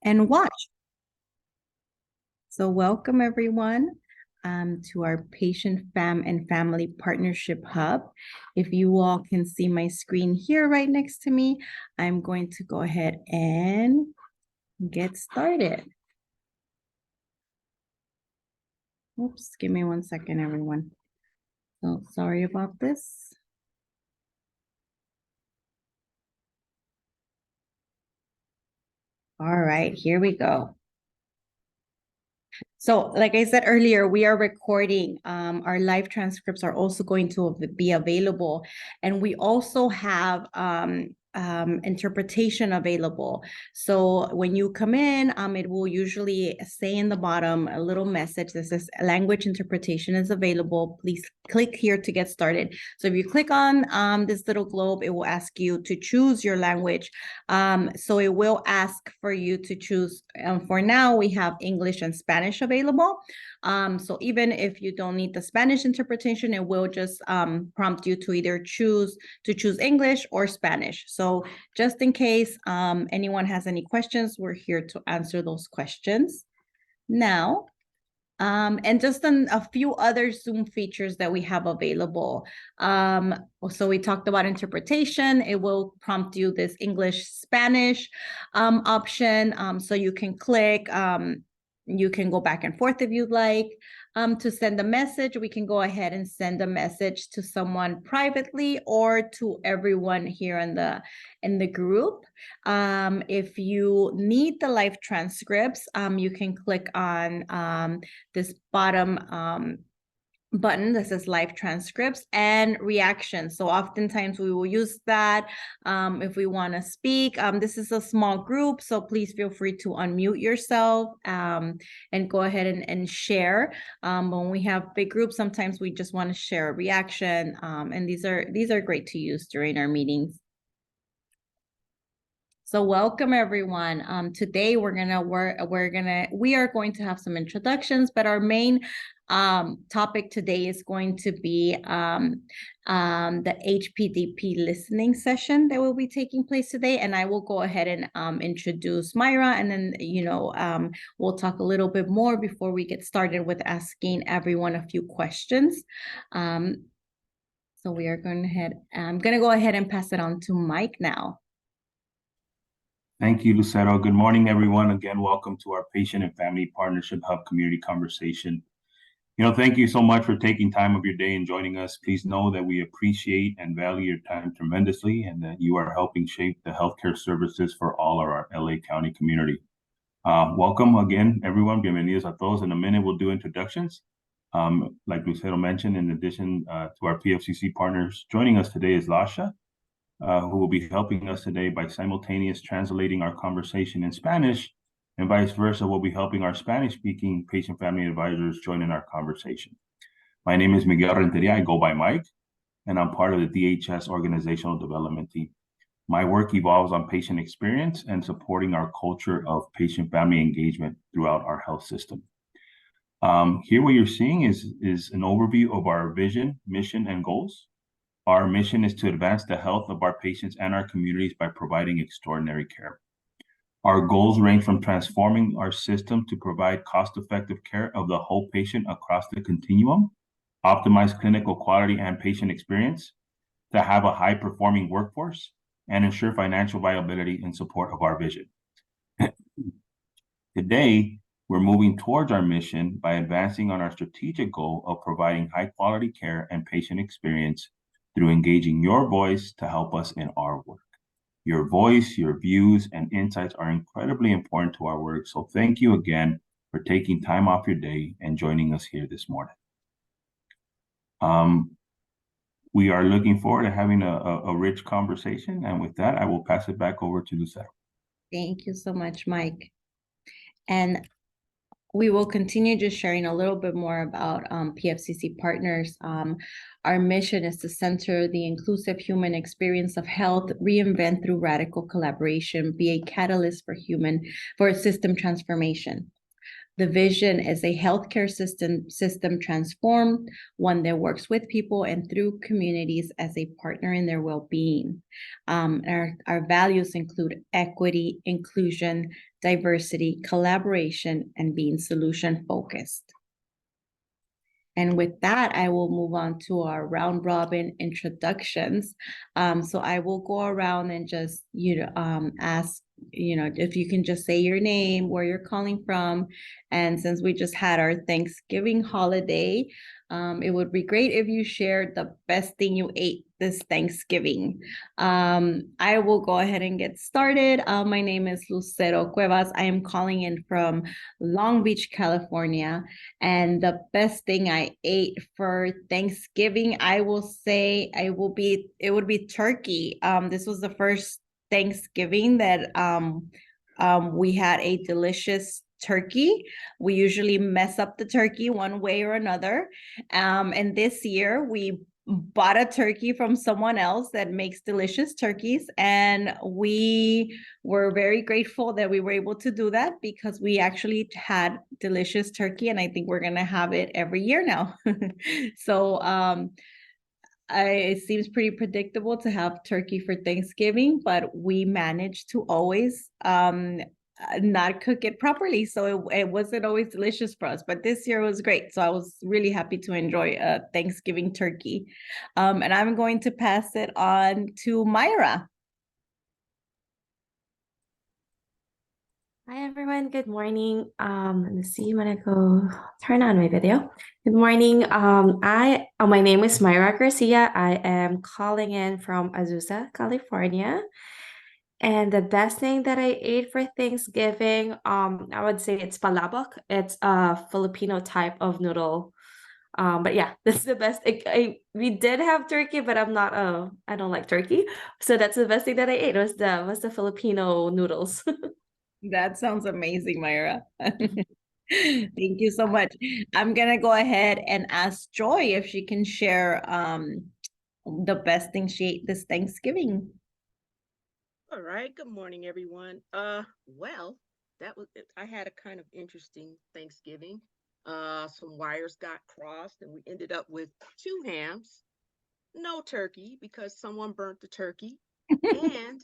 and watch. So welcome everyone to our Patient and Family Partnership Hub. If you all can see my screen here right next to me, I'm going to go ahead and get started. Oops, give me 1 second, everyone. So sorry about this. All right, here we go. So like I said earlier, we are recording. Our live transcripts are also going to be available. And we also have interpretation available. So when you come in, it will usually say in the bottom a little message that says language interpretation is available. Please click here to get started. So if you click on this little globe, it will ask you to choose your language. So it will ask for you to choose. For now, we have English and Spanish available. So even if you don't need the Spanish interpretation, it will just prompt you to either choose English or Spanish. So just in case anyone has any questions, we're here to answer those questions now. And just a few other Zoom features that we have available. So we talked about interpretation. It will prompt you this English, Spanish option. So you can click, you can go back and forth if you'd like. To send a message, we can go ahead and send a message to someone privately or to everyone here in the group. If you need the live transcripts, you can click on this bottom button that says live transcripts and reactions. So oftentimes we will use that if we want to speak. This is a small group, so please feel free to unmute yourself and go ahead and share. When we have big groups, sometimes we just want to share a reaction, and these are great to use during our meetings. So welcome everyone. Today we are going to have some introductions, but our main topic today is going to be the HPDP listening session that will be taking place today. And I will go ahead and introduce Myra, and then we'll talk a little bit more before we get started with asking everyone a few questions. So we are going ahead. I'm going to go ahead and pass it on to Mike now. Thank you, Lucero. Good morning, everyone. Again, welcome to our Patient and Family Partnership Hub Community Conversation. Thank you so much for taking time of your day and joining us. Please know that we appreciate and value your time tremendously, and that you are helping shape the healthcare services for all of our LA County community. Welcome again, everyone. Bienvenidos a todos. In a minute, we'll do introductions. Like Lucero mentioned, in addition to our PFCC partners, joining us today is Lasha, who will be helping us today by simultaneously translating our conversation in Spanish, and vice versa, we'll be helping our Spanish-speaking patient family advisors join in our conversation. My name is Miguel Renteria. I go by Mike, and I'm part of the DHS organizational development team. My work evolves on patient experience and supporting our culture of patient-family engagement throughout our health system. Here what you're seeing is an overview of our vision, mission, and goals. Our mission is to advance the health of our patients and our communities by providing extraordinary care. Our goals range from transforming our system to provide cost-effective care of the whole patient across the continuum, optimize clinical quality and patient experience, to have a high-performing workforce, and ensure financial viability in support of our vision. Today, we're moving towards our mission by advancing on our strategic goal of providing high-quality care and patient experience through engaging your voice to help us in our work. Your voice, your views, and insights are incredibly important to our work. So thank you again for taking time off your day and joining us here this morning. We are looking forward to having a rich conversation. And with that, I will pass it back over to Lucero. Thank you so much, Mike. And we will continue just sharing a little bit more about PFCC partners. Our mission is to center the inclusive human experience of health, reinvent through radical collaboration, be a catalyst for system transformation. The vision is a healthcare system transformed, one that works with people and through communities as a partner in their well-being. Our values include equity, inclusion, diversity, collaboration, and being solution-focused. And with that, I will move on to our round robin introductions. So I will go around and just, ask, if you can just say your name, where you're calling from. And since we just had our Thanksgiving holiday, it would be great if you shared the best thing you ate this Thanksgiving. I will go ahead and get started. My name is Lucero Cuevas. I am calling in from Long Beach, California. And the best thing I ate for Thanksgiving, I will say it would be turkey. This was the first Thanksgiving that we had a delicious turkey. We usually mess up the turkey one way or another. And this year we bought a turkey from someone else that makes delicious turkeys, and we were very grateful that we were able to do that because we actually had delicious turkey, and I think we're gonna have it every year now. So it seems pretty predictable to have turkey for Thanksgiving, but we managed to always not cook it properly. So it wasn't always delicious for us, but this year was great. So I was really happy to enjoy a Thanksgiving turkey. And I'm going to pass it on to Myra. Hi everyone, good morning. Let me see when I go turn on my video. Good morning. My name is Myra Garcia. I am calling in from Azusa, California. And the best thing that I ate for Thanksgiving, I would say it's palabok. It's a Filipino type of noodle. But yeah, this is the best. We did have turkey, but I don't like turkey. So that's the best thing that I ate was the Filipino noodles. That sounds amazing, Myra. Thank you so much. I'm gonna go ahead and ask Joy if she can share the best thing she ate this Thanksgiving. All right. Good morning, everyone. Well, I had a kind of interesting Thanksgiving. Some wires got crossed and we ended up with two hams, no turkey because someone burnt the turkey, and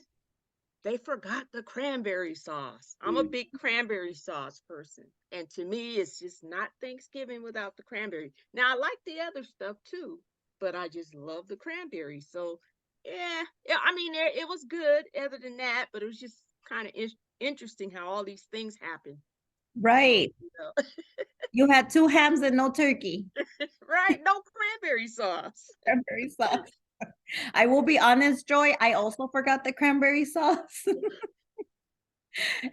they forgot the cranberry sauce. I'm a big cranberry sauce person, and to me, it's just not Thanksgiving without the cranberry. Now, I like the other stuff too, but I just love the cranberry. So, yeah. I mean, it was good. Other than that, but it was just kind of interesting how all these things happen. Right. You know? You had two hams and no turkey. Right? No cranberry sauce. Cranberry sauce. I will be honest, Joy, I also forgot the cranberry sauce.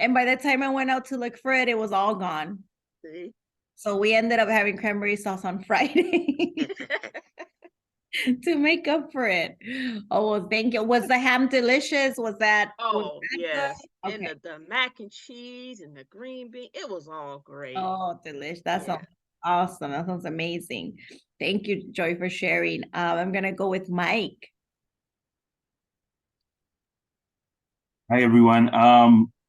And by the time I went out to look for it, it was all gone. See? So we ended up having cranberry sauce on Friday to make up for it. Oh, well, thank you. Was the ham delicious? Was that Oh, good? yes. And Okay. the mac and cheese and the green bean, it was all great. Oh, delicious. That Yeah. sounds awesome. That sounds amazing. Thank you, Joy, for sharing. I'm gonna go with Mike. Hi everyone.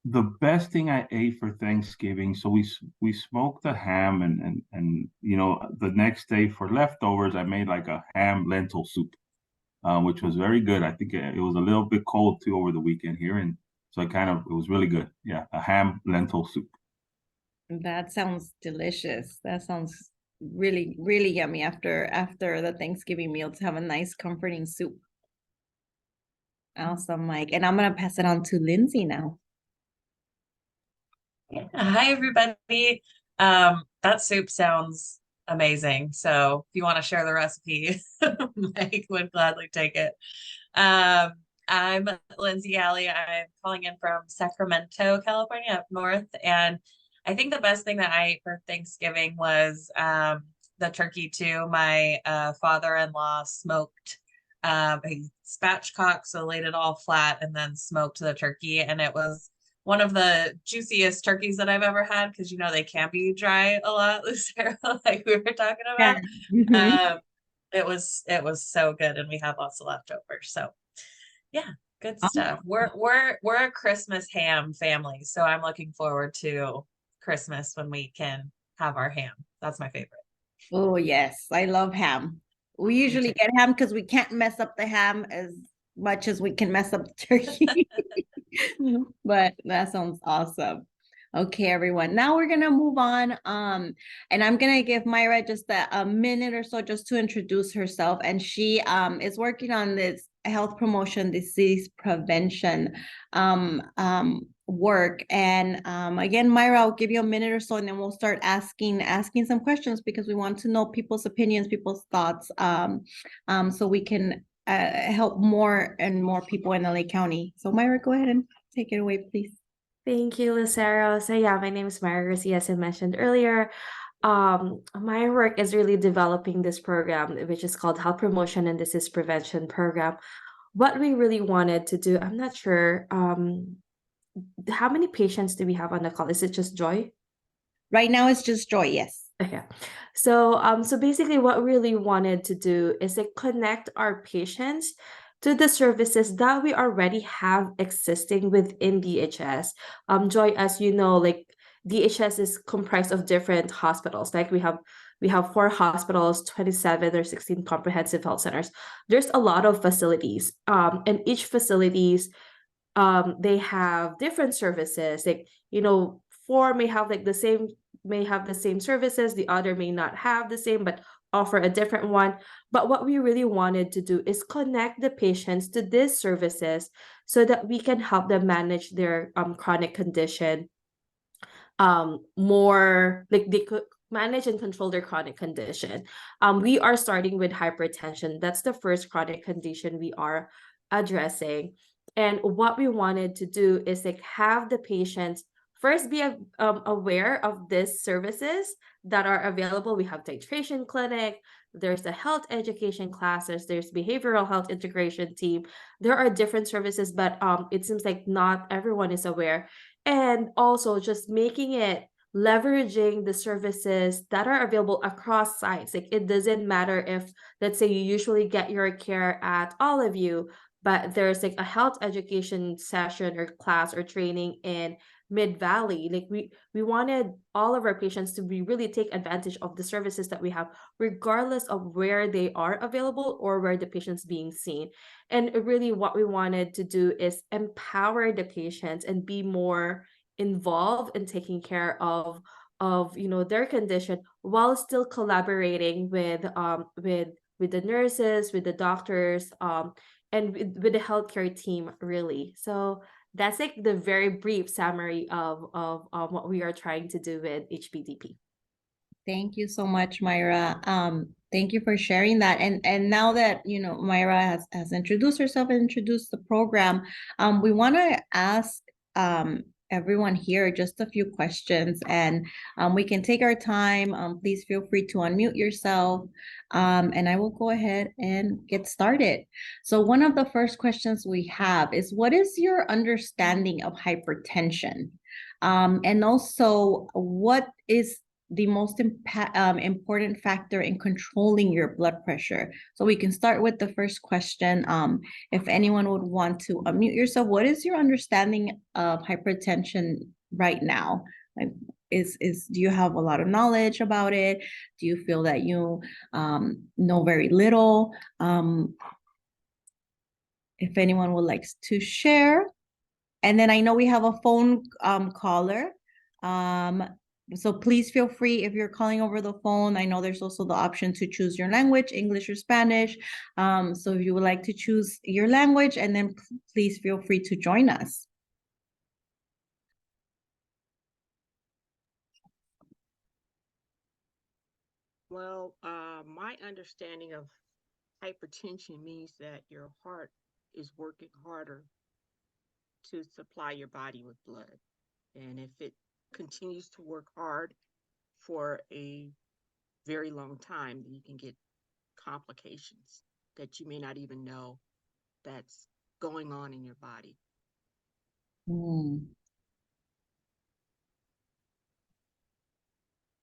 The best thing I ate for Thanksgiving, so we smoked the ham and the next day for leftovers I made like a ham lentil soup, which was very good. I think it was a little bit cold too over the weekend here, and so it was really good. Yeah, a ham lentil soup. That sounds delicious. That sounds really, really yummy after the Thanksgiving meal to have a nice comforting soup. Awesome, Mike. And I'm gonna pass it on to Lindsay now. Hi, everybody. That soup sounds amazing. So if you want to share the recipe, Mike would gladly take it. I'm Lindsay Alley. I'm calling in from Sacramento, California, up north. And I think the best thing that I ate for Thanksgiving was the turkey too. My father-in-law smoked a spatchcock, so laid it all flat and then smoked the turkey. And it was one of the juiciest turkeys that I've ever had because they can be dry a lot, Lucero, like we were talking about. Yeah. It was so good, and we had lots of leftovers. So yeah, good stuff. We're a Christmas ham family, so I'm looking forward to Christmas when we can have our ham. That's my favorite. Oh, yes, I love ham. We usually too. get ham because we can't mess up the ham as much as we can mess up the turkey. But that sounds awesome. Okay, everyone. Now we're gonna move on. And I'm gonna give Myra just a minute or so just to introduce herself. And she is working on this health promotion, disease prevention work. And again, Myra, I'll give you a minute or so, and then we'll start asking some questions because we want to know people's opinions, people's thoughts, so we can help more and more people in LA County. So Myra, go ahead and take it away, please. Thank you, Lucero. So yeah, my name is Myra Garcia, as I mentioned earlier. My work is really developing this program, which is called Health Promotion and Disease Prevention Program. What we really wanted to do, I'm not sure, how many patients do we have on the call? Is it just Joy? Right now it's just Joy, yes. Okay. So basically what we really wanted to do is like connect our patients to the services that we already have existing within DHS. Joy, as you know, like DHS is comprised of different hospitals. Like we have 4 hospitals, 27 or 16 comprehensive health centers. There's a lot of facilities. And each facilities they have different services. Like, 4 may have like the same services, the other may not have the same but offer a different one. But what we really wanted to do is connect the patients to these services so that we can help them manage their chronic condition more, like they could manage and control their chronic condition. We are starting with hypertension. That's the first chronic condition we are addressing. And what we wanted to do is like have the patients first be aware of these services that are available. We have titration clinic, there's the health education classes, there's behavioral health integration team. There are different services, but it seems like not everyone is aware. And also just making it leveraging the services that are available across sites. Like it doesn't matter if, let's say, you usually get your care at All of You, but there's like a health education session or class or training in Mid Valley. Like we wanted all of our patients to be really take advantage of the services that we have, regardless of where they are available or where the patient's being seen. And really what we wanted to do is empower the patients and be more involved in taking care of their condition, while still collaborating with the nurses, with the doctors, and with the healthcare team, really. So that's like the very brief summary of what we are trying to do with HPDP. Thank you so much, Myra. Thank you for sharing that. And now that Myra has introduced herself and introduced the program, we want to ask everyone here just a few questions, and we can take our time. Please feel free to unmute yourself, and I will go ahead and get started. So one of the first questions we have is, what is your understanding of hypertension? And also, what is the most important factor in controlling your blood pressure? So we can start with the first question. If anyone would want to unmute yourself, what is your understanding of hypertension right now? Like, do you have a lot of knowledge about it? Do you feel that you know very little? If anyone would like to share. And then I know we have a phone caller. So please feel free if you're calling over the phone. I know there's also the option to choose your language, English or Spanish. So if you would like to choose your language, and then please feel free to join us. Well, my understanding of hypertension means that your heart is working harder to supply your body with blood. And if it continues to work hard for a very long time, then you can get complications that you may not even know that's going on in your body.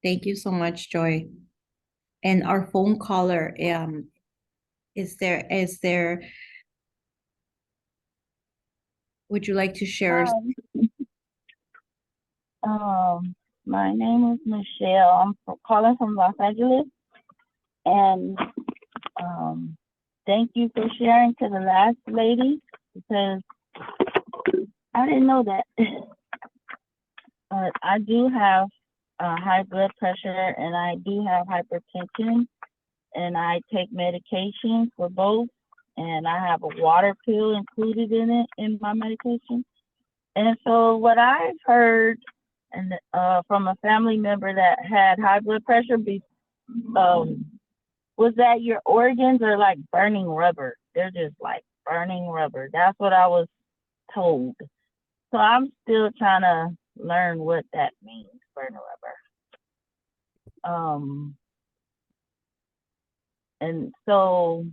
Thank you so much, Joy. And our phone caller, is there, would you like to share? My name is Michelle. Calling from Los Angeles. And thank you for sharing to the last lady, because I didn't know that. But I do have high blood pressure and I do have hypertension, and I take medication for both, and I have a water pill included in it in my medication. And so what I've heard from a family member that had high blood pressure was that your organs are like burning rubber. They're just like burning rubber. That's what I was told. So I'm still trying to learn what that means, burning rubber. And so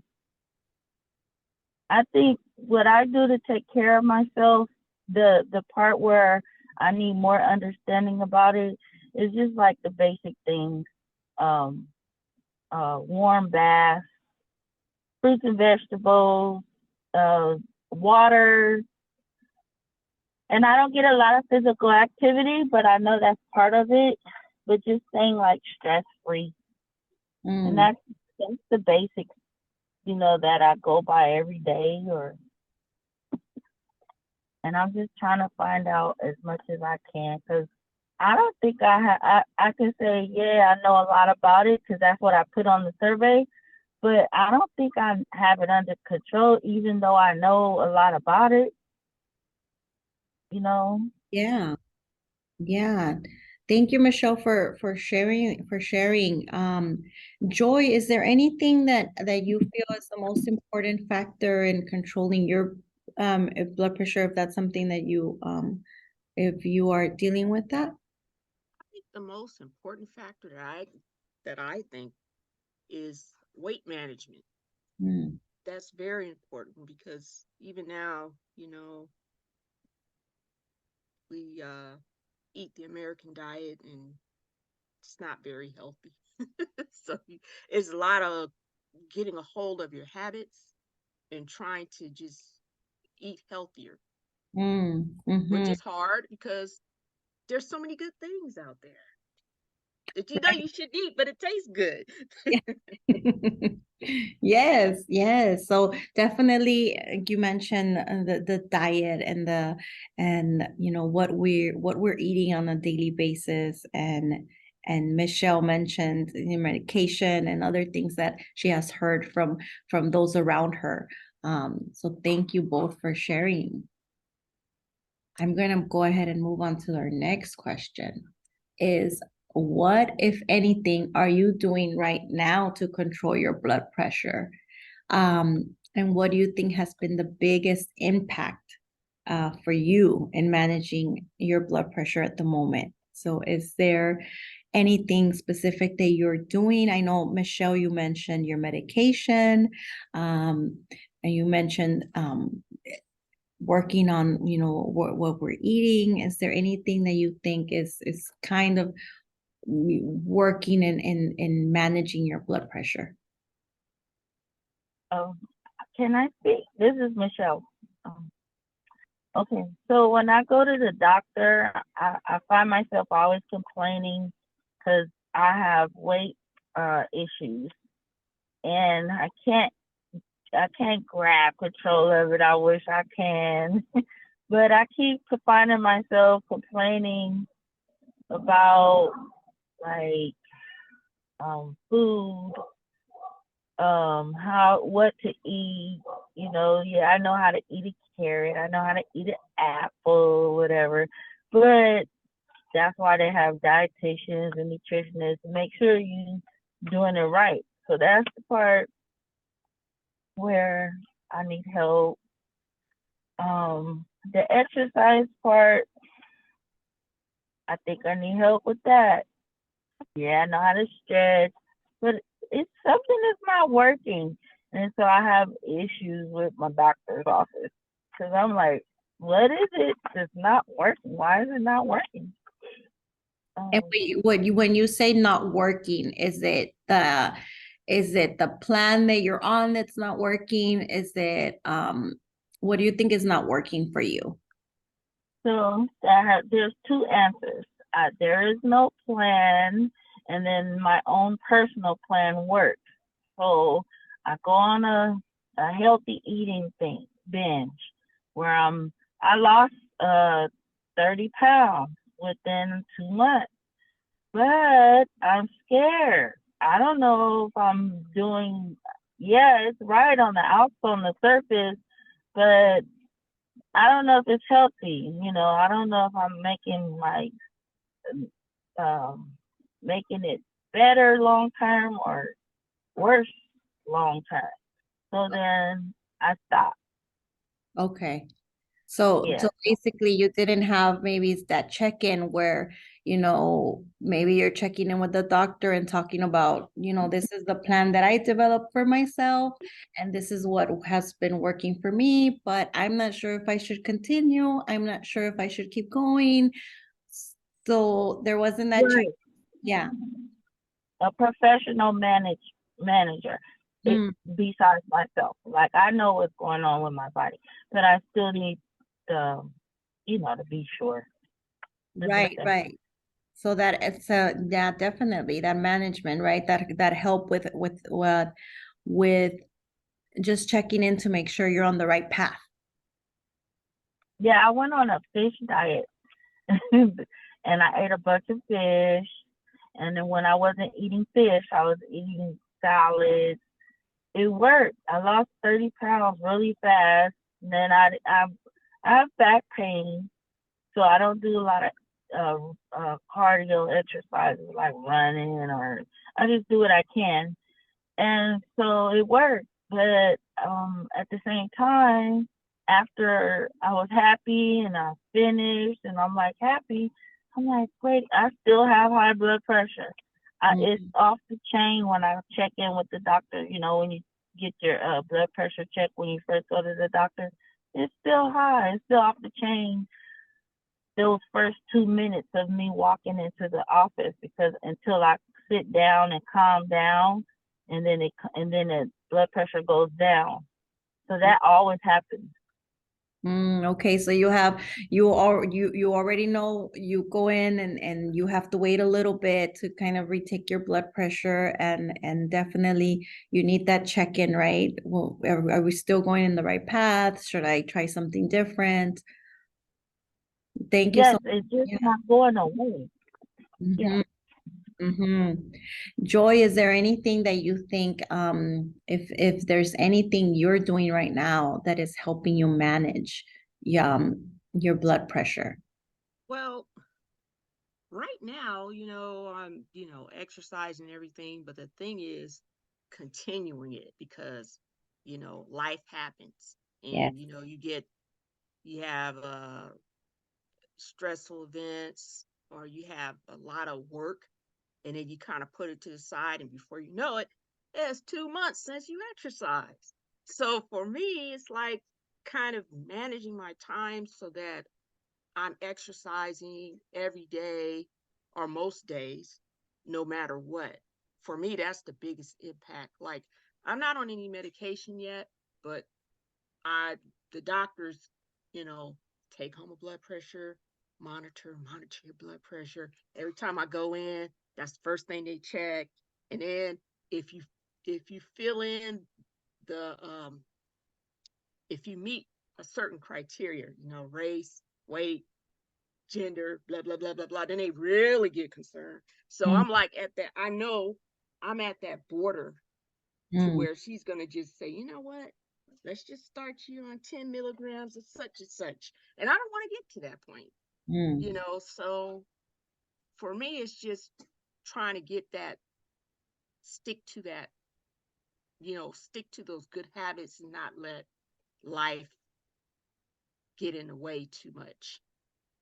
I think what I do to take care of myself, the part where I need more understanding about it is just like the basic things. Warm baths, fruits and vegetables, water. And I don't get a lot of physical activity, but I know that's part of it. But just staying like stress-free. And that's the basics, that I go by every day. And I'm just trying to find out as much as I can, because I don't think I can say, yeah, I know a lot about it, because that's what I put on the survey. But I don't think I have it under control, even though I know a lot about it. Yeah. Yeah. Thank you, Michelle, for sharing. Joy, is there anything that you feel is the most important factor in controlling your blood pressure, if that's something that if you are dealing with that? I think the most important factor that I think is weight management. That's very important, because even now, we eat the American diet, and it's not very healthy. So it's a lot of getting a hold of your habits and trying to just eat healthier, which is hard because there's so many good things out there that you should eat, but it tastes good. Yes, yes. So definitely, you mentioned the diet and what we're eating on a daily basis, and Michelle mentioned the medication and other things that she has heard from those around her. So thank you both for sharing. I'm gonna go ahead and move on to our next question. Is what, if anything, are you doing right now to control your blood pressure? And what do you think has been the biggest impact for you in managing your blood pressure at the moment? So is there anything specific that you're doing? I know, Michelle, you mentioned your medication, and you mentioned working on, what we're eating. Is there anything that you think is kind of working in managing your blood pressure? Can I speak? This is Michelle. Okay, so when I go to the doctor, I find myself always complaining because I have weight issues, and I can't grab control of it. I wish I can, but I keep finding myself complaining about like food, what to eat. Yeah, I know how to eat a carrot. I know how to eat an apple, whatever. But that's why they have dietitians and nutritionists to make sure you're doing it right. So that's the part where I need help. The exercise part, I think I need help with that. Yeah, I know how to stretch, but it's something that's not working. And so I have issues with my doctor's office because I'm like, what is it that's not working? Why is it not working? And when you say not working, is it the plan that you're on that's not working? Is it what do you think is not working for you? So there's two answers. there is no plan, and then my own personal plan works. So I go on a healthy eating binge where I lost 30 pounds within 2 months, but I'm scared. I don't know if I'm doing, yeah, it's right on the surface, but I don't know if it's healthy. I don't know if I'm making it better long term or worse long term. So then I stopped. Okay. So Yeah. basically you didn't have maybe that check-in where, maybe you're checking in with the doctor and talking about, this is the plan that I developed for myself, and this is what has been working for me, but I'm not sure if I should continue. I'm not sure if I should keep going. So there wasn't that check. Right. Yeah. A professional manager besides myself. Like, I know what's going on with my body, but I still need to be sure. Right. So that it's yeah, definitely that management, right? That help with just checking in to make sure you're on the right path. Yeah, I went on a fish diet and I ate a bunch of fish. And then when I wasn't eating fish, I was eating salads. It worked. I lost 30 pounds really fast. And then I have back pain, so I don't do a lot of cardio exercises like running, or I just do what I can. And so it worked. But at the same time, after I was happy and I finished and I'm like happy, I'm like, wait, I still have high blood pressure. It's off the chain when I check in with the doctor. When you get your blood pressure checked when you first go to the doctor, it's still high. It's still off the chain. Those first 2 minutes of me walking into the office, because until I sit down and calm down, and then the blood pressure goes down. So that always happens. Okay, so you already know you go in and you have to wait a little bit to kind of retake your blood pressure, and definitely you need that check-in, right? Well, are we still going in the right path? Should I try something different? Thank you Yes, so it's just yeah. not going away. Yeah. Joy, is there anything that you think, if there's anything you're doing right now that is helping you manage your blood pressure? Well, right now, I'm, exercising and everything, but the thing is continuing it because, life happens Yes. and, you have stressful events, or you have a lot of work, and then you kind of put it to the side, and before you know it, it's 2 months since you exercised. So for me, it's like kind of managing my time so that I'm exercising every day or most days, no matter what. For me, that's the biggest impact. Like, I'm not on any medication yet, but the doctors, you know, take home a blood pressure, monitor your blood pressure. Every time I go in, that's the first thing they check. And then if you fill in the if you meet a certain criteria, race, weight, gender, blah blah blah blah blah, then they really get concerned. So I'm like at that. I know I'm at that border to where she's gonna just say, you know what? Let's just start you on 10 milligrams of such and such. And I don't want to get to that point, So for me, it's just trying to get that, stick to that, stick to those good habits and not let life get in the way too much.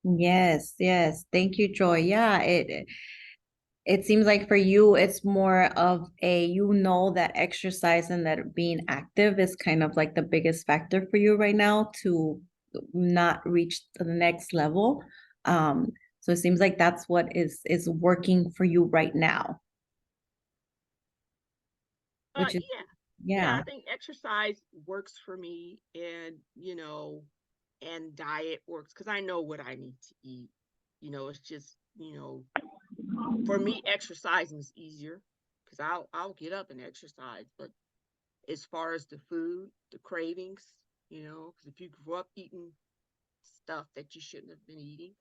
Yes. Thank you, Joy. Yeah, it seems like for you, it's more of that exercise and that being active is kind of like the biggest factor for you right now to not reach the next level. So it seems like that's what is working for you right now, which is, Yeah, yeah. I think exercise works for me, and and diet works because I know what I need to eat. It's just you know, for me, exercising is easier because I'll get up and exercise. But as far as the food, the cravings, you know, because if you grew up eating stuff that you shouldn't have been eating,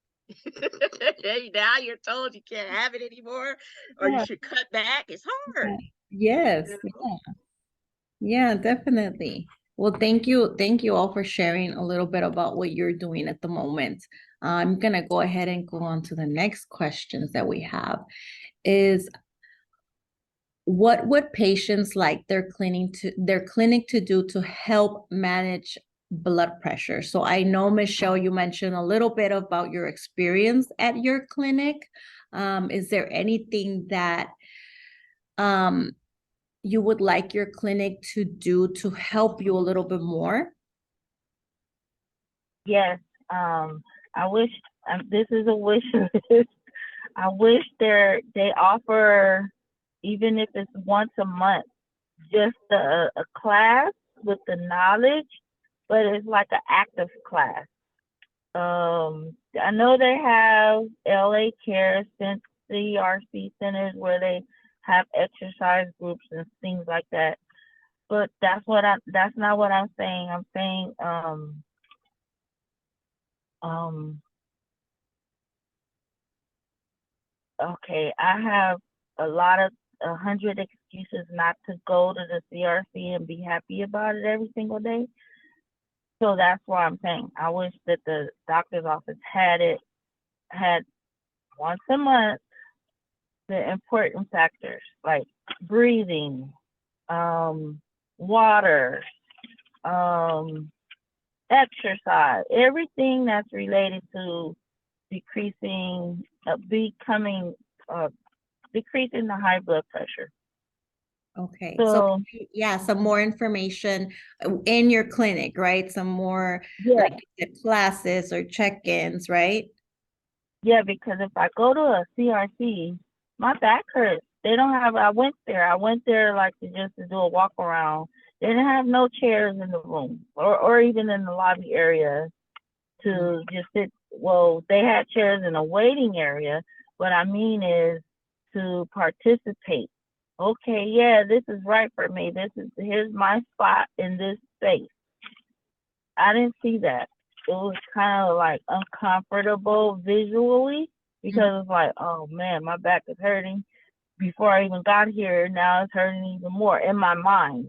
now you're told you can't have it anymore, or you Yeah. should cut back. It's hard. Yes, You know? yeah. Yeah, definitely. Well, thank you. Thank you all for sharing a little bit about what you're doing at the moment. I'm gonna go ahead and go on to the next questions that we have. Is what would patients like their clinic to do to help manage blood pressure? So I know, Michelle, you mentioned a little bit about your experience at your clinic. Is there anything that um you would like your clinic to do to help you a little bit more? Yes. I wish, this is a wish list. I wish they offer, even if it's once a month, just a class with the knowledge, but it's like an active class. I know they have LA Care CRC centers where they have exercise groups and things like that. But that's not what I'm saying. I'm saying okay, I have a lot of 100 excuses not to go to the CRC and be happy about it every single day. So that's why I'm saying I wish that the doctor's office had once a month the important factors like breathing, water, exercise, everything that's related to decreasing, decreasing the high blood pressure. Okay, So so yeah, some more information in your clinic, right? Some more yeah, like the classes or check-ins, right? yeah, because if I go to a CRC, my back hurts. They don't have. I went there like to do a walk around. They didn't have no chairs in the room or even in the lobby area to just sit. Well, they had chairs in a waiting area. What I mean is to participate. Okay, yeah, this is right for me. Here's my spot in this space. I didn't see that. It was kind of like uncomfortable visually because it's like, oh man, my back is hurting. Before I even got here, now it's hurting even more in my mind.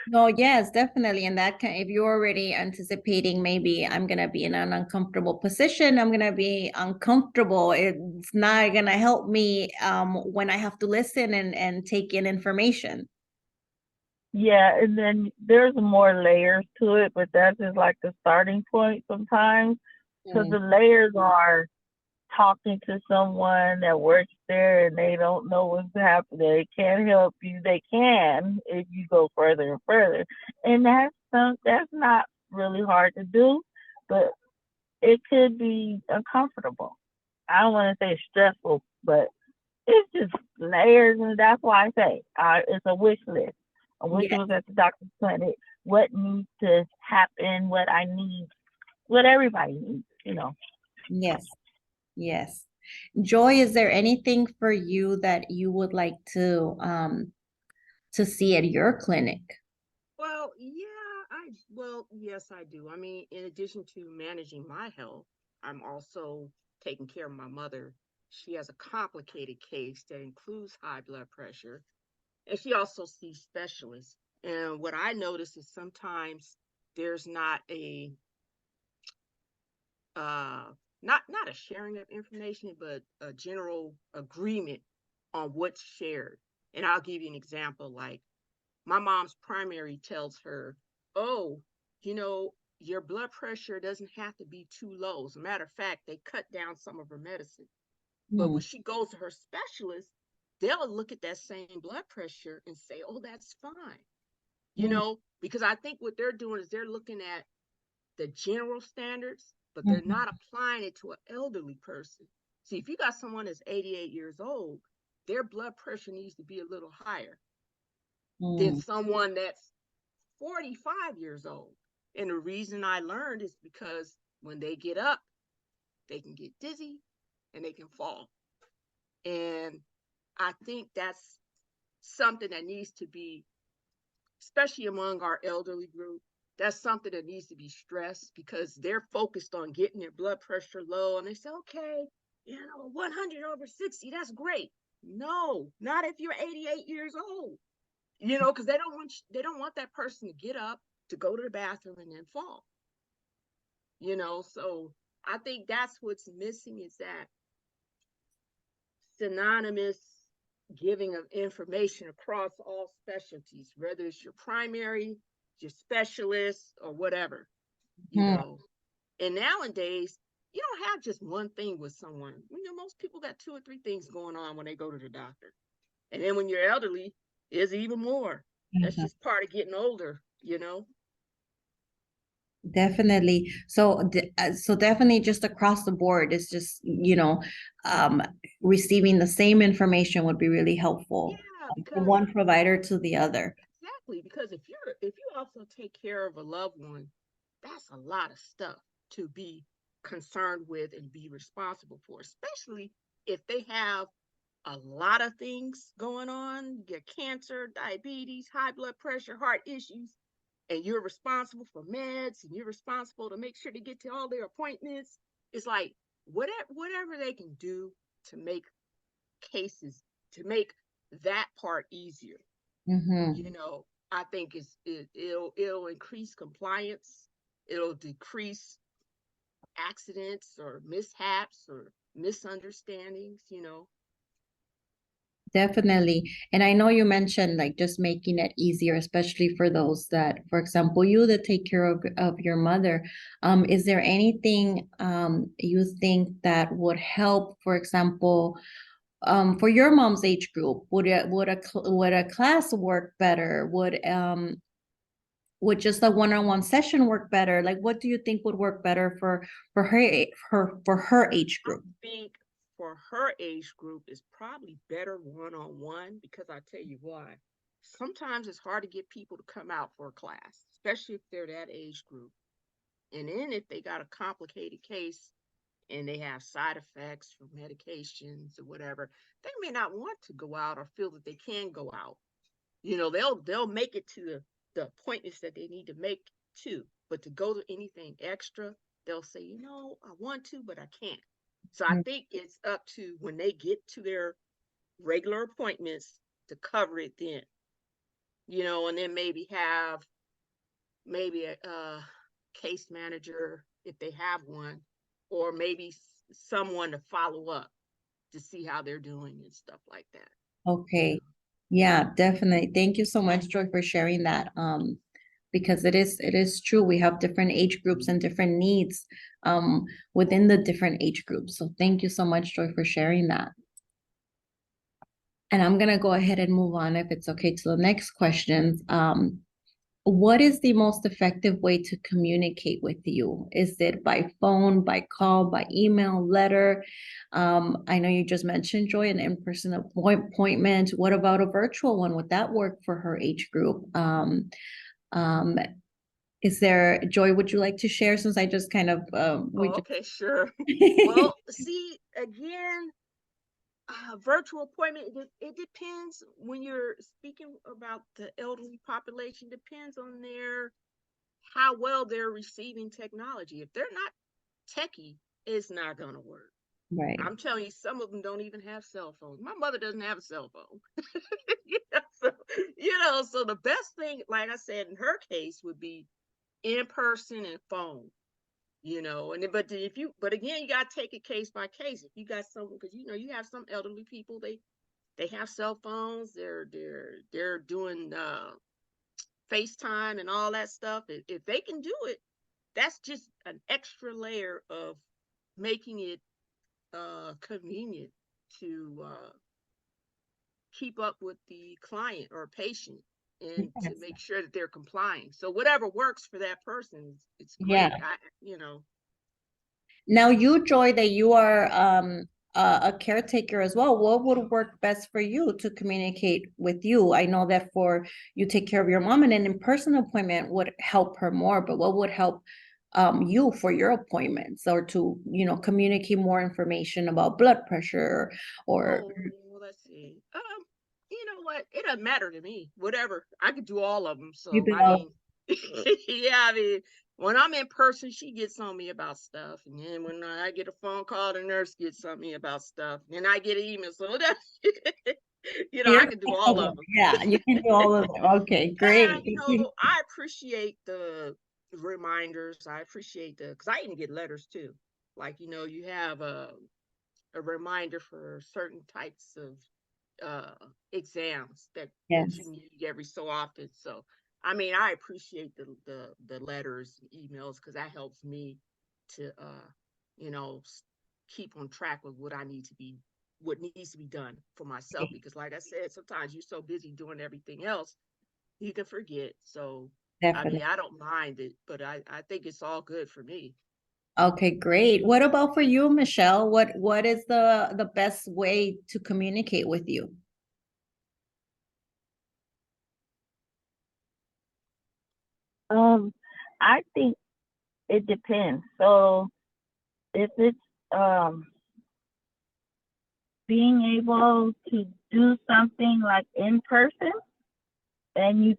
No, yes, definitely. And that can, if you're already anticipating, maybe I'm gonna be in an uncomfortable position, I'm gonna be uncomfortable. It's not gonna help me when I have to listen and take in information. Yeah, and then there's more layers to it, but that's just like the starting point sometimes. Because the layers are talking to someone that works there and they don't know what's happening. They can't help you. They can if you go further and further. And that's not really hard to do, but it could be uncomfortable. I don't want to say stressful, but it's just layers, and that's why I say it's a wish list. A wish Yes, list at the doctor's clinic. What needs to happen? What I need? What everybody needs? You know. yes, yes. Joy, is there anything for you that you would like to see at your clinic? Well, yes, I do. I mean, in addition to managing my health, I'm also taking care of my mother. She has a complicated case that includes high blood pressure, and she also sees specialists. And what I notice is sometimes there's not a uh not a sharing of information, but a general agreement on what's shared. And I'll give you an example. Like my mom's primary tells her, oh, your blood pressure doesn't have to be too low. As a matter of fact, they cut down some of her medicine. But when she goes to her specialist, they'll look at that same blood pressure and say, oh, that's fine. Because I think what they're doing is they're looking at the general standards, but they're not applying it to an elderly person. See, if you got someone that's 88 years old, their blood pressure needs to be a little higher than someone that's 45 years old. And the reason I learned is because when they get up, they can get dizzy, and they can fall. And I think that's something that needs to be, especially among our elderly group, that's something that needs to be stressed, because they're focused on getting their blood pressure low, and they say, okay, 100/60, that's great. No, not if you're 88 years old, because they don't want that person to get up to go to the bathroom and then fall. So I think that's what's missing, is that synonymous giving of information across all specialties, whether it's your primary, your specialist, or whatever, And nowadays, you don't have just one thing with someone. Most people got 2 or 3 things going on when they go to the doctor. And then when you're elderly, it's even more. That's just part of getting older, Definitely. So, so definitely just across the board, it's just, receiving the same information would be really helpful. Yeah, From because one provider to the other. exactly, because if you also take care of a loved one, that's a lot of stuff to be concerned with and be responsible for, especially if they have a lot of things going on, you get cancer, diabetes, high blood pressure, heart issues, and you're responsible for meds, and you're responsible to make sure they get to all their appointments. It's like whatever they can do to make that part easier. I think it'll increase compliance. It'll decrease accidents or mishaps or misunderstandings, Definitely. And I know you mentioned like just making it easier, especially for those that, for example, you that take care of your mother. Is there anything you think that would help, for example, for your mom's age group? Would a class work better? Would just a one-on-one session work better? Like, what do you think would work better for her age I group? think for her age group is probably better one-on-one, because I tell you why. Sometimes it's hard to get people to come out for a class, especially if they're that age group. And then if they got a complicated case and they have side effects from medications or whatever, they may not want to go out or feel that they can go out. They'll make it to the appointments that they need to make too, but to go to anything extra, they'll say, I want to, but I can't. So I think it's up to when they get to their regular appointments to cover it then, and then maybe have a case manager if they have one, or maybe someone to follow up to see how they're doing and stuff like that. Okay. Yeah, definitely. Thank you so much, Joy, for sharing that. Because it is true. We have different age groups and different needs within the different age groups. So thank you so much, Joy, for sharing that. And I'm gonna go ahead and move on, if it's okay, to the next questions. What is the most effective way to communicate with you? Is it by phone, by call, by email, letter? I know you just mentioned, Joy, an in-person appointment. What about a virtual one? Would that work for her age group? Is there, Joy, would you like to share, since I just kind of Okay, sure. Well, see, again, virtual appointment, it depends. When you're speaking about the elderly population, depends on how well they're receiving technology. If they're not techie, it's not gonna work. Right. I'm telling you, some of them don't even have cell phones. My mother doesn't have a cell phone. So the best thing, like I said, in her case, would be in person and phone. But again, you got to take it case by case. If you got someone, because you have some elderly people, they have cell phones, they're doing FaceTime and all that stuff. If they can do it, that's just an extra layer of making it convenient to keep up with the client or patient, and to make sure that they're complying. So whatever works for that person, it's great. Yeah. Now, you, Joy, that you are a caretaker as well, what would work best for you to communicate with you? I know that for you take care of your mom, and an in-person appointment would help her more, but what would help you for your appointments, or to, you know, communicate more information about blood pressure or Oh, well, let's see. You know what? It doesn't matter to me. Whatever. I could do all of them. you So, I know, mean, yeah, I mean, when I'm in person, she gets on me about stuff. And then when I get a phone call, the nurse gets on me about stuff. And I get an email. So that's, I you're can do all of flexible. them. Yeah, you can do all of them. Okay, great. I appreciate the reminders. I appreciate because I even get letters too. Like, you have a reminder for certain types of exams that you Yes. need every so often. So, I mean, I appreciate the letters, emails, because that helps me to keep on track with what needs to be done for myself. Because, like I said, sometimes you're so busy doing everything else, you can forget. So, I mean, Definitely. I don't mind it, but I think it's all good for me. Okay, great. What about for you, Michelle? What is the best way to communicate with you? I think it depends. So if it's being able to do something like in person, and you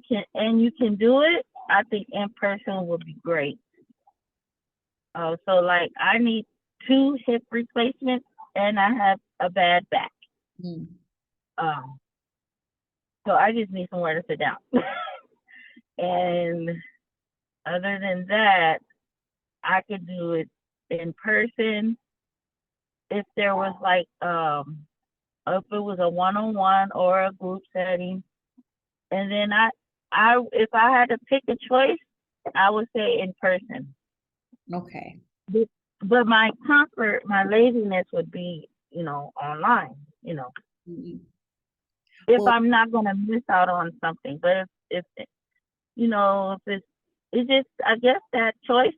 can do it, I think in person would be great. So like I need 2 hip replacements and I have a bad back. Mm. So I just need somewhere to sit down. And other than that, I could do it in person. If there was like if it was a one-on-one or a group setting. And then if I had to pick a choice, I would say in person. Okay. But my comfort, my laziness would be, online, Mhm. if Well, I'm not gonna miss out on something. But if it's just, I guess that choice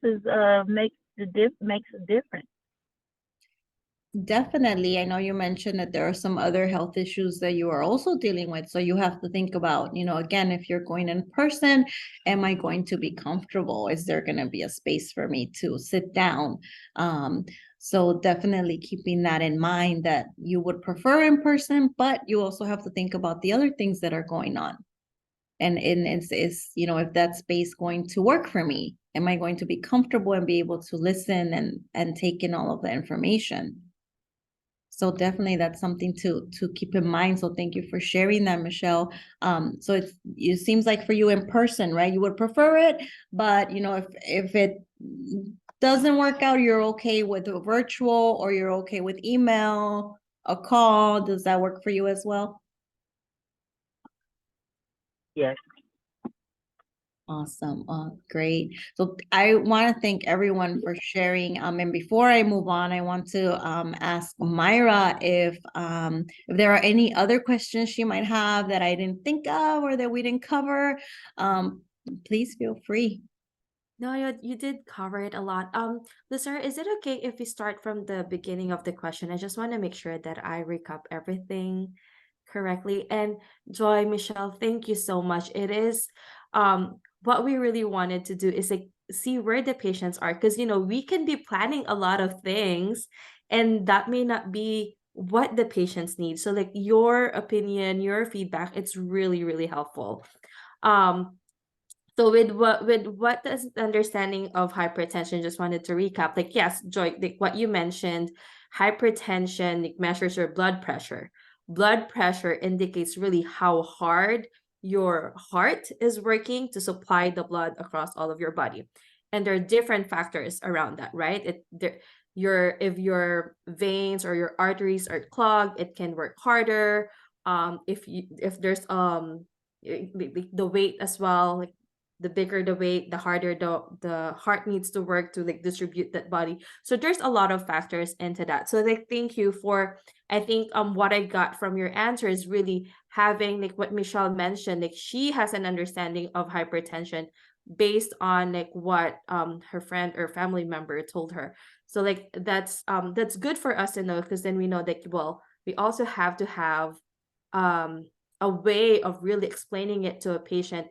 makes a difference. definitely. I know you mentioned that there are some other health issues that you are also dealing with. So you have to think about, you know, again, if you're going in person, am I going to be comfortable? Is there going to be a space for me to sit down? So definitely keeping that in mind, that you would prefer in person, but you also have to think about the other things that are going on. And it's, you know, if that space going to work for me? Am I going to be comfortable and be able to listen and take in all of the information? So definitely that's something to keep in mind. So thank you for sharing that, Michelle. So it seems like for you in person, right? You would prefer it, but you know, if it doesn't work out, you're okay with a virtual, or you're okay with email, a call. Does that work for you as well? Yes. Awesome. Great. So I want to thank everyone for sharing. And before I move on, I want to ask Myra if there are any other questions she might have that I didn't think of or that we didn't cover. Please feel free. No, you did cover it a lot. Listener, is it okay if we start from the beginning of the question? I just want to make sure that I recap everything correctly. And Joy, Michelle, thank you so much. It is what we really wanted to do is like see where the patients are, because we can be planning a lot of things and that may not be what the patients need. So like your opinion, your feedback, it's really, really helpful. Um so with what is the understanding of hypertension, just wanted to recap. Like yes, Joy, like what you mentioned, hypertension like, measures your blood pressure. Blood pressure indicates really how hard your heart is working to supply the blood across all of your body. And there are different factors around that, right? If your veins or your arteries are clogged, it can work harder. If there's the weight as well, like the bigger the weight, the harder the heart needs to work to like distribute that body. So there's a lot of factors into that. So like thank you for, I think what I got from your answer is really having like what Michelle mentioned, like she has an understanding of hypertension based on like what her friend or family member told her. So like that's good for us to know, because then we know that, well, we also have to have a way of really explaining it to a patient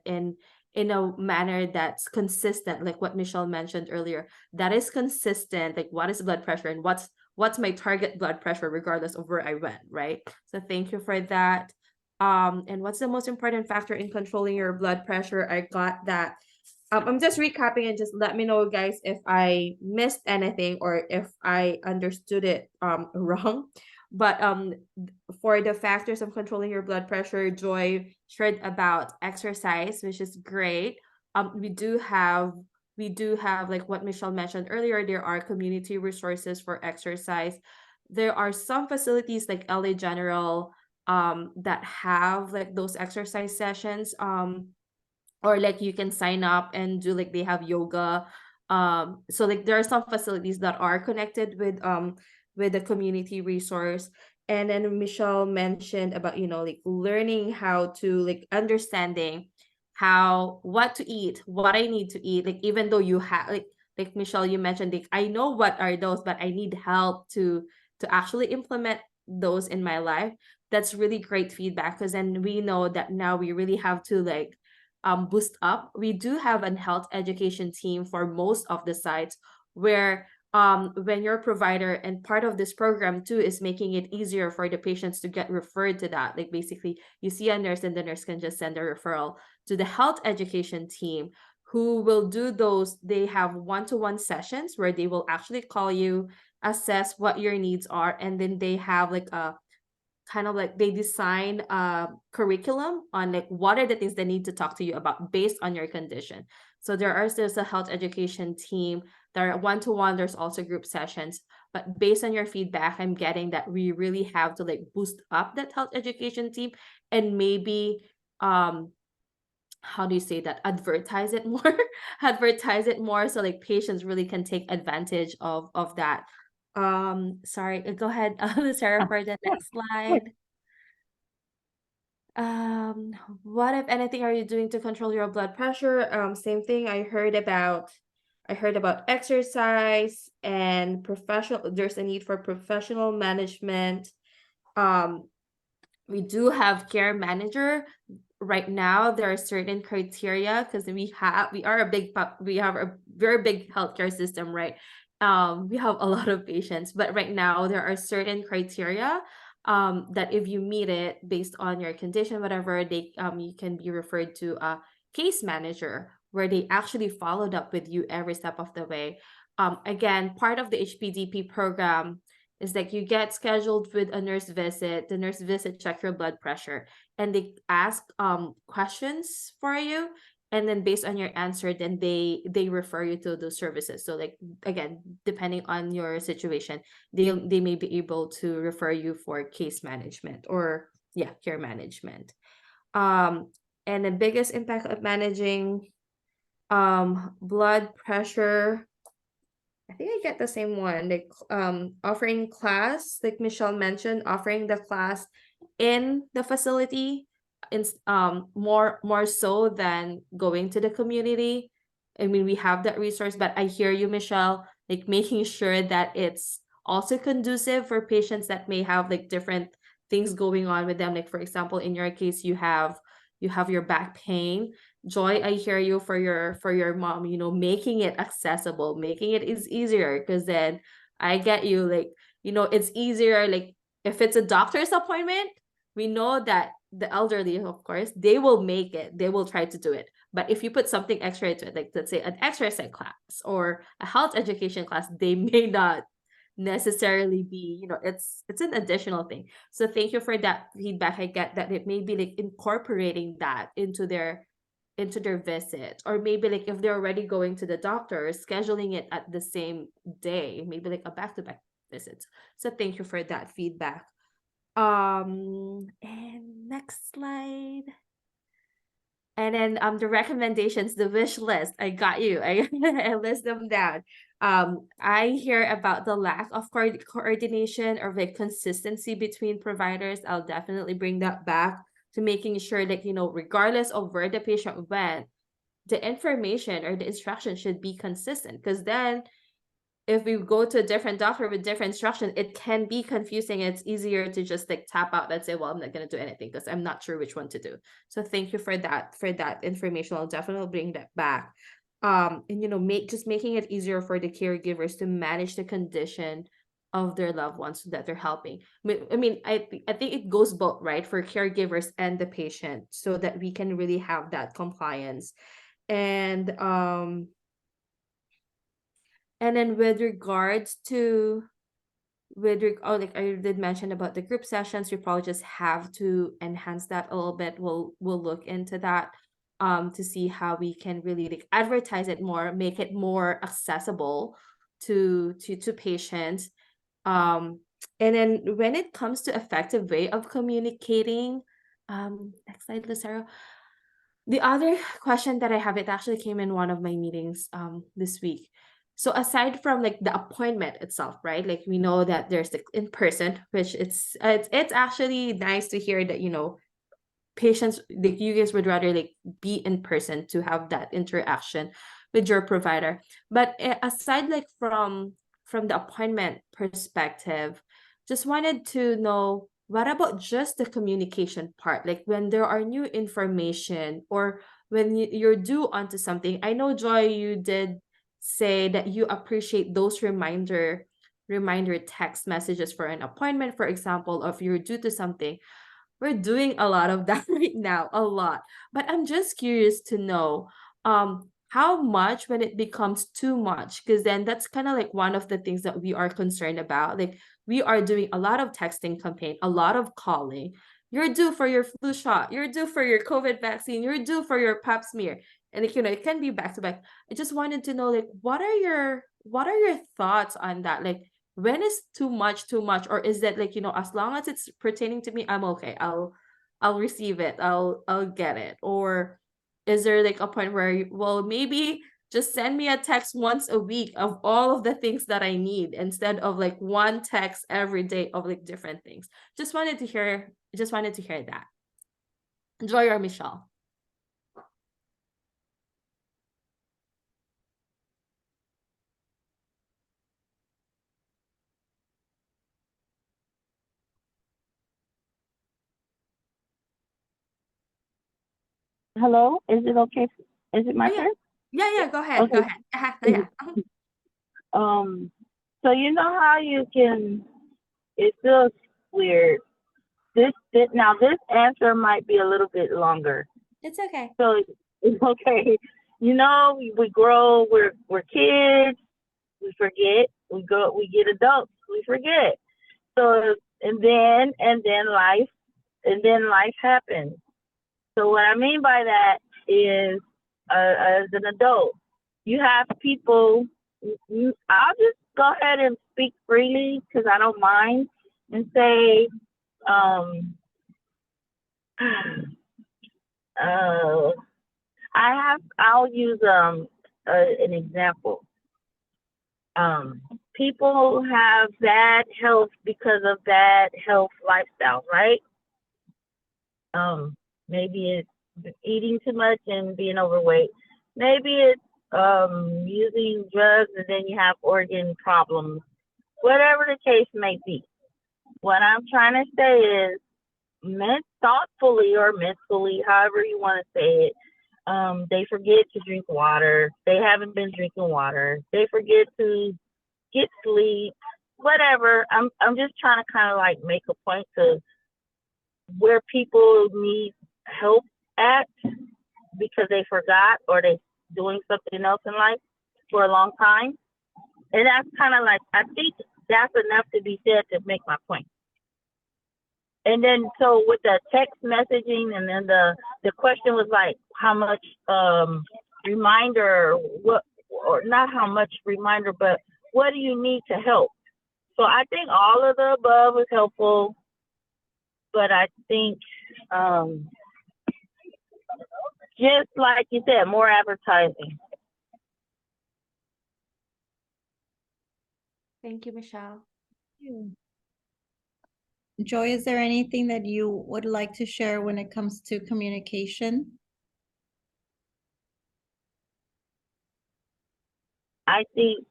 in a manner that's consistent, like what Michelle mentioned earlier, that is consistent, like what is blood pressure and what's my target blood pressure regardless of where I went, right? So thank you for that. And what's the most important factor in controlling your blood pressure? I got that. I'm just recapping, and just let me know, guys, if I missed anything or if I understood it wrong. But for the factors of controlling your blood pressure, Joy shared about exercise, which is great. We do have like what Michelle mentioned earlier, there are community resources for exercise. There are some facilities like LA General that have like those exercise sessions, or like you can sign up and do, like they have yoga. So like there are some facilities that are connected with the community resource. And then Michelle mentioned about, you know, like learning how to, like understanding what to eat, what I need to eat, like even though you have like Michelle, you mentioned, like I know what are those, but I need help to actually implement those in my life. That's really great feedback, because then we know that now we really have to like boost up. We do have a health education team for most of the sites, where when your provider, and part of this program too is making it easier for the patients to get referred to that. Like basically you see a nurse and the nurse can just send a referral to the health education team, who will do those. They have one-to-one sessions where they will actually call you, assess what your needs are, and then they have like a kind of like they design a curriculum on like what are the things they need to talk to you about based on your condition. So there's a health education team. There are one-to-one, there's also group sessions. But based on your feedback, I'm getting that we really have to like boost up that health education team, and maybe how do you say that, advertise it more advertise it more, so like patients really can take advantage of that. Sorry, go ahead, Sarah, for the next slide. What, if anything, are you doing to control your blood pressure? Same thing. I heard about exercise and professional. There's a need for professional management. We do have care manager. Right now, there are certain criteria, because we have a very big healthcare system, right? We have a lot of patients, but right now there are certain criteria that if you meet it based on your condition, whatever, they you can be referred to a case manager, where they actually followed up with you every step of the way. Again, part of the HPDP program is like you get scheduled with a nurse visit. The nurse visit check your blood pressure, and they ask questions for you, and then based on your answer, then they refer you to those services. So like again, depending on your situation, they may be able to refer you for case management, or care management. And the biggest impact of managing blood pressure, I think I get the same one, like offering class, like Michelle mentioned, offering the class in the facility, in more so than going to the community. I mean, we have that resource, but I hear you, Michelle, like making sure that it's also conducive for patients that may have like different things going on with them. Like for example, in your case, you have your back pain. Joy, I hear you for your mom, you know, making it accessible, making it is easier, because then I get you, like, you know, it's easier. Like if it's a doctor's appointment, we know that the elderly, of course, they will make it, they will try to do it. But if you put something extra into it, like let's say an exercise class or a health education class, they may not necessarily be, you know, it's an additional thing. So thank you for that feedback. I get that it may be like incorporating that into their visit, or maybe like if they're already going to the doctor, scheduling it at the same day, maybe like a back-to-back visit. So thank you for that feedback. And next slide. And then the recommendations, the wish list, I got you. I list them down. I hear about the lack of coordination or like consistency between providers. I'll definitely bring that back to making sure that, you know, regardless of where the patient went, the information or the instruction should be consistent, because then if we go to a different doctor with different instruction, it can be confusing. It's easier to just like tap out and say, well, I'm not going to do anything because I'm not sure which one to do. So thank you for that information. I'll definitely bring that back. And you know, making it easier for the caregivers to manage the condition of their loved ones so that they're helping. I mean, I think it goes both, right, for caregivers and the patient, so that we can really have that compliance. And then with regards to like I did mention about the group sessions, we probably just have to enhance that a little bit. We'll look into that to see how we can really like advertise it more, make it more accessible to patients. And then when it comes to effective way of communicating, next slide, Lucero. The other question that I have, it actually came in one of my meetings this week. So aside from like the appointment itself, right? Like we know that there's the in person, which it's actually nice to hear that, you know, patients, like you guys would rather like be in person to have that interaction with your provider. But aside like from the appointment perspective, just wanted to know, what about just the communication part? Like when there are new information or when you're due onto something. I know, Joy, you did say that you appreciate those reminder text messages for an appointment, for example, if you're due to something. We're doing a lot of that right now, a lot. But I'm just curious to know how much when it becomes too much, because then that's kind of like one of the things that we are concerned about. Like we are doing a lot of texting campaign, a lot of calling. You're due for your flu shot, you're due for your COVID vaccine, you're due for your pap smear. And it, you know, it can be back to back. I just wanted to know, like, what are your thoughts on that? Like, when is too much, or is that like, you know, as long as it's pertaining to me, I'm okay, I'll receive it, I'll get it? Or is there like a point where well, maybe just send me a text once a week of all of the things that I need, instead of like one text every day of like different things? Just wanted to hear that. Joy or Michelle? Hello, is it okay? Is it my Oh, yeah. turn? Yeah, go ahead. Okay. Yeah. So you know how you can, it feels weird. This answer might be a little bit longer. It's okay. So it's okay. You know, we grow, we're kids, we forget, we get adults, we forget. So and then life happens. So what I mean by that is, as an adult, you have people. I'll just go ahead and speak freely because I don't mind, and say, I'll use an example. People have bad health because of bad health lifestyle, right? Maybe it's eating too much and being overweight. Maybe it's using drugs and then you have organ problems. Whatever the case may be. What I'm trying to say is, thoughtfully or mentally, however you want to say it, they forget to drink water. They haven't been drinking water. They forget to get sleep. Whatever. I'm just trying to kind of like make a point to where people need help at because they forgot or they doing something else in life for a long time. And that's kind of like, I think that's enough to be said to make my point. And then, so with the text messaging, and then the question was like, how much reminder, what, or not how much reminder, but what do you need to help? So I think all of the above is helpful, but I think just like you said, more advertising. Thank you, Michelle. Joy, is there anything that you would like to share when it comes to communication? I think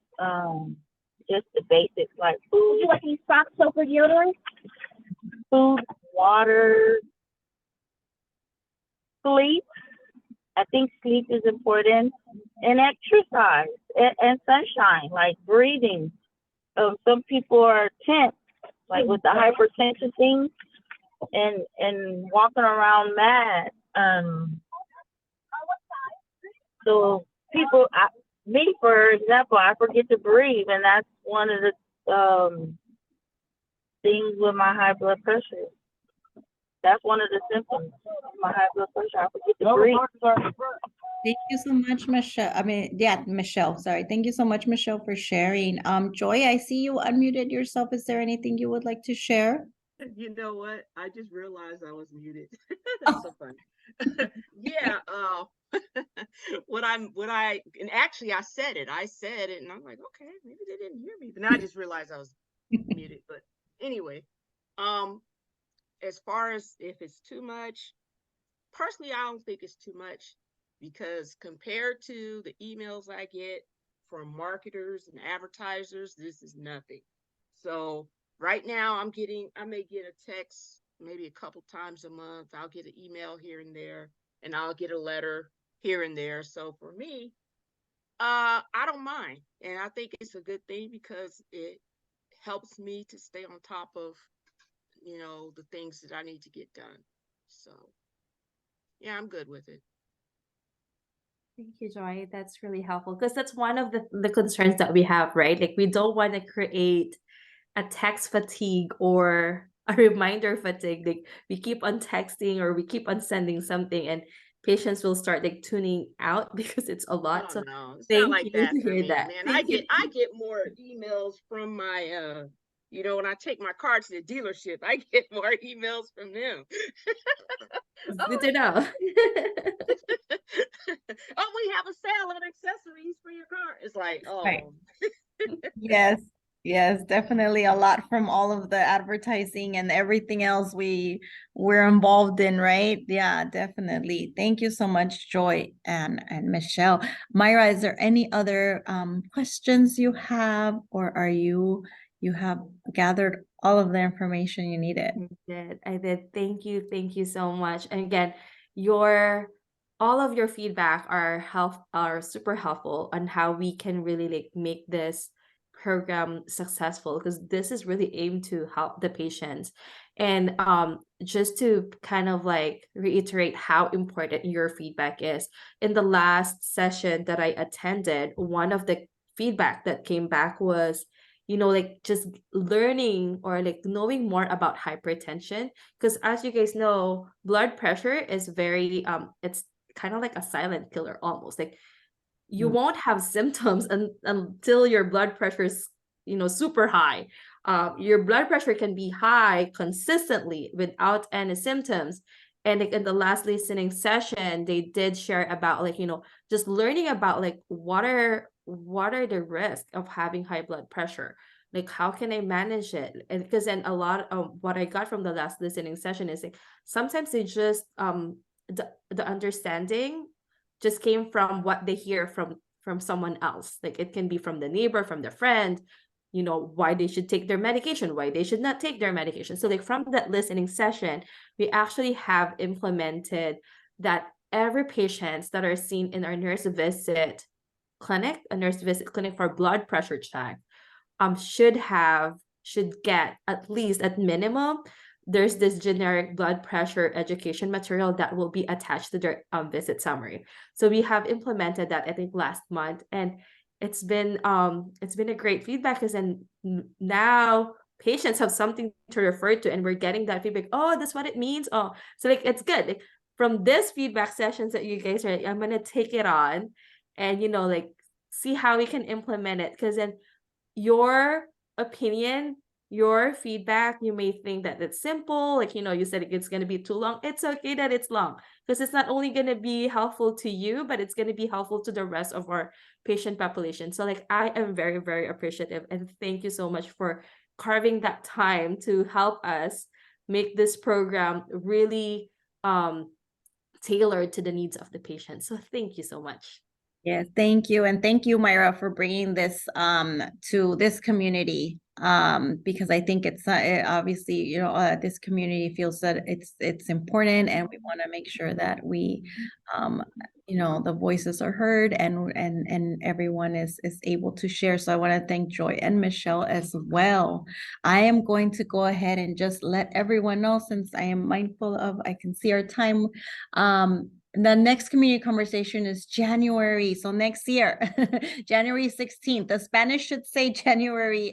just the basics like food. Would you like any socks, soap, or deodorant? Food, water, sleep. I think sleep is important, and exercise and sunshine, like breathing. Some people are tense, like with the hypertension thing, and walking around mad. So people, me for example, I forget to breathe, and that's one of the things with my high blood pressure. That's one of the symptoms of my high blood pressure. I forget to breathe. Thank you so much, Michelle. Michelle, sorry. Thank you so much, Michelle, for sharing. Joy, I see you unmuted yourself. Is there anything you would like to share? You know what? I just realized I was muted. That's so funny. Yeah, and actually I said it, and I'm like, okay, maybe they didn't hear me, but now I just realized I was muted. But anyway, as far as if it's too much, personally, I don't think it's too much, because compared to the emails I get from marketers and advertisers, this is nothing. So right now I may get a text maybe a couple times a month. I'll get an email here and there, and I'll get a letter here and there. So for me, I don't mind. And I think it's a good thing because it helps me to stay on top of, the things that I need to get done. So yeah, I'm good with it. Thank you, Joy. That's really helpful because that's one of the concerns that we have, right? Like we don't want to create a text fatigue or a reminder fatigue. Like we keep on texting or we keep on sending something, and patients will start like tuning out because it's a lot. Oh, So no, it's not thank like you that to for hear me, that. man. Thank you. I get more emails from my when I take my car to the dealership, I get more emails from them. It's Oh, good to know. oh, we have a sale on accessories for your car. It's like, Right. oh. Yes, definitely a lot from all of the advertising and everything else we're involved in, right? Yeah, definitely. Thank you so much, Joy and Michelle. Myra, is there any other questions you have, or are you have gathered all of the information you needed? I did. Thank you so much. And again, all of your feedback are super helpful on how we can really like make this program successful, because this is really aimed to help the patients. And just to kind of like reiterate how important your feedback is, in the last session that I attended, one of the feedback that came back was, like just learning or like knowing more about hypertension, because as you guys know, blood pressure is very it's kind of like a silent killer almost. Like you won't have symptoms until your blood pressure is super high. Your blood pressure can be high consistently without any symptoms. And like in the last listening session, they did share about like just learning about like what are the risks of having high blood pressure, like how can I manage it. And because then a lot of what I got from the last listening session is like sometimes they just the understanding just came from what they hear from someone else. Like it can be from the neighbor, from the friend, why they should take their medication, why they should not take their medication. So like from that listening session, we actually have implemented that every patients that are seen in our nurse visit clinic for blood pressure check, should get at least at minimum, there's this generic blood pressure education material that will be attached to their visit summary. So we have implemented that I think last month, and it's been a great feedback, because then now patients have something to refer to, and we're getting that feedback. Oh, that's what it means. Oh, so like it's good. Like, from this feedback sessions that you guys are, I'm gonna take it on, and like see how we can implement it, because then your opinion, your feedback, you may think that it's simple, like you said it's going to be too long. It's okay that it's long, because it's not only going to be helpful to you, but it's going to be helpful to the rest of our patient population. So like I am very, very appreciative, and thank you so much for carving that time to help us make this program really tailored to the needs of the patient. So thank you so much. Yes, thank you. And thank you, Myra, for bringing this to this community. Because I think it's obviously, you know, this community feels that it's important, and we want to make sure that we you know, the voices are heard, and everyone is able to share. So I want to thank Joy and Michelle as well. I am going to go ahead and just let everyone know, since I am mindful of, I can see our time. The next community conversation is January, so next year, January 16th. The Spanish should say January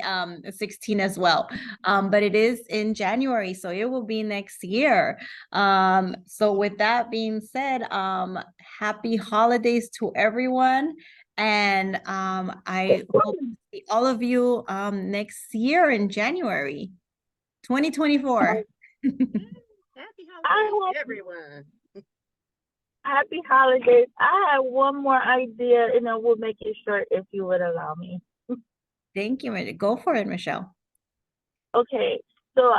16 as well, but it is in January, so it will be next year. So with that being said, happy holidays to everyone, and I hope to see all of you next year in January 2024. Happy holidays, everyone. Happy holidays. I have one more idea, and then we'll make it short if you would allow me. Thank you. Go for it, Michelle. Okay, so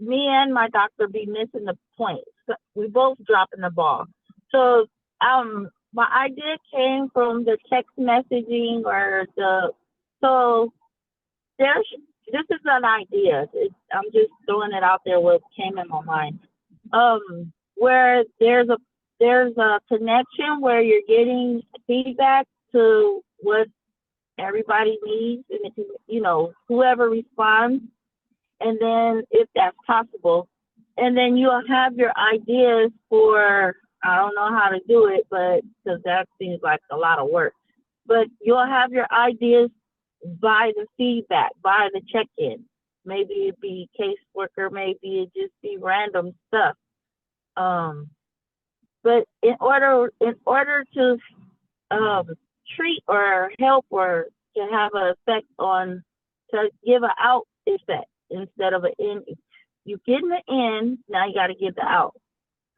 me and my doctor be missing the point. So we both dropping the ball. So my idea came from the text messaging so this is an idea. I'm just throwing it out there what came in my mind. Where there's a connection where you're getting feedback to what everybody needs, and if you know, whoever responds, and then if that's possible, and then you'll have your ideas for, I don't know how to do it, but because that seems like a lot of work, but you'll have your ideas by the feedback, by the check-in. Maybe it be caseworker, maybe it just be random stuff. But in order to treat or help or to have an effect on, to give an out effect instead of an in, you get in the in, now you got to get the out.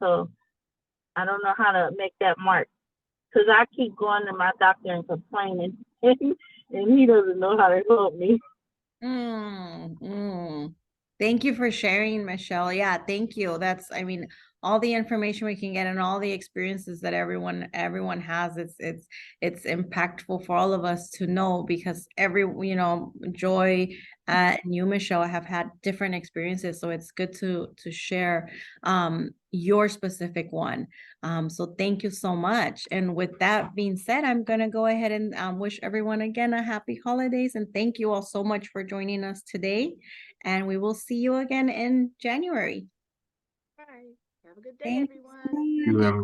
So I don't know how to make that mark, because I keep going to my doctor and complaining, and he doesn't know how to help me. Thank you for sharing, Michelle. Yeah, thank you. That's, I mean, all the information we can get and all the experiences that everyone has, it's impactful for all of us to know, because you know, Joy and you, Michelle, have had different experiences, so it's good to share your specific one. So thank you so much. And with that being said, I'm gonna go ahead and wish everyone again a happy holidays, and thank you all so much for joining us today. And we will see you again in January. Bye. Have a good day, Thank everyone. you. Thank you, everyone.